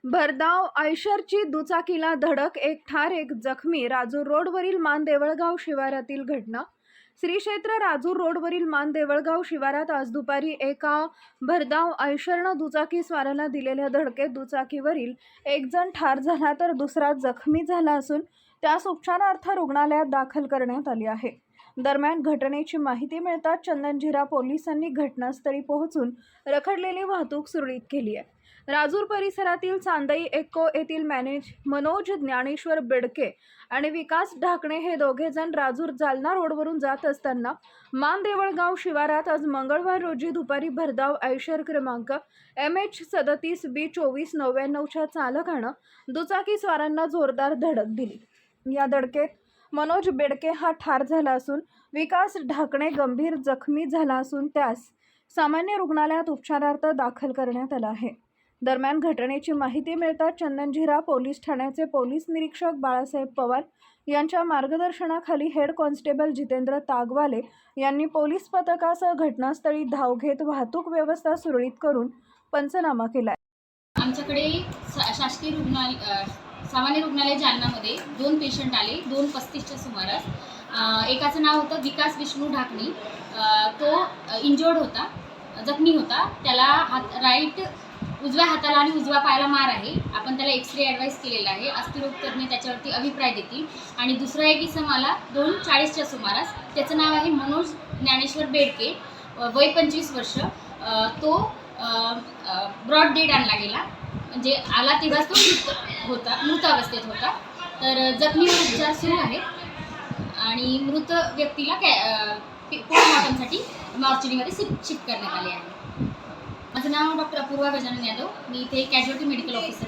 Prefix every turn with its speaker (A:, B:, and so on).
A: भरधाव आयशरची दुचाकीला धडक, एक ठार एक जखमी. राजूर रोडवरील मानदेवळगाव शिवारातील घटना. श्री क्षेत्र राजूर रोडवरील मानदेवळगाव शिवारात आज दुपारी एका भरधाव आयशरनं दुचाकी स्वाराला दिलेल्या धडकेत दुचाकीवरील एक जण ठार झाला तर दुसरा जखमी झाला असून त्यास उपचारार्थ रुग्णालयात दाखल करण्यात आले आहे. दरम्यान घटनेची माहिती मिळताच चंदनझिरा पोलिसांनी घटनास्थळी पोहोचून रखडलेली वाहतूक सुरळीत केली आहे. राजूर परिसरातील चांदई एक्को येथील मनोज ज्ञानेश्वर बेडके आणि विकास ढाकणे हे दोघे जण राजूर जालना रोडवरून जात असताना मानदेवळगाव शिवारात आज मंगळवार रोजी दुपारी भरधाव आयशर क्रमांक MH37B2499च्या चालकानं दुचाकी स्वारांना जोरदार धडक दिली. या धडकेत मनोज बेडके हा ठार झाला असून विकास ढाकणे गंभीर जखमी झाला असून त्यास सामान्य रुग्णालयात उपचारार्थ दाखल करण्यात आला आहे. दरम्यान घटनेची माहिती मिळताच चंदनझिरा पोलीस ठाण्याचे पोलीस निरीक्षक बाळासाहेब पवार यांच्या मार्गदर्शनाखाली हेड कॉन्स्टेबल जितेंद्र तागवाले यांनी पोलीस पथकासह घटनास्थळी धाव घेत वाहतूक व्यवस्था सुरळीत करून पंचनामा केला.
B: आमच्याकडे शासकीय सामान्य रुग्णालय जालनामध्ये 2 पेशंट आले. 2:35च्या सुमारास. एकाचं नाव होतं विकास विष्णू ढाकणी. तो इंजर्ड होता, जखमी होता. त्याला उजव्या हाताला आणि उजव्या पायाला मार आहे. आपण त्याला एक्सरे ॲडवाईस केलेला आहे. अस्थिरोग तज्ञ त्याच्यावरती अभिप्राय देतील. आणि दुसरा एक इसम आला 2:40च्या सुमारास. त्याचं नाव आहे मनोज ज्ञानेश्वर बेडके, वय 25 वर्ष. तो ब्रॉड डेड आणला गेला, म्हणजे आला तेव्हाच तो मृत अवस्थेत होता. तर जखमीवर उपचार सुरू आहेत आणि मृत व्यक्तीला पोस्टमॉर्टमसाठी मॉर्चरीमध्ये शिफ्ट करण्यात आले आहे. माझं नाव डॉक्टर अपूर्वा गजानन यादव. मी इथे कॅज्युअल्टी मेडिकल ऑफिसर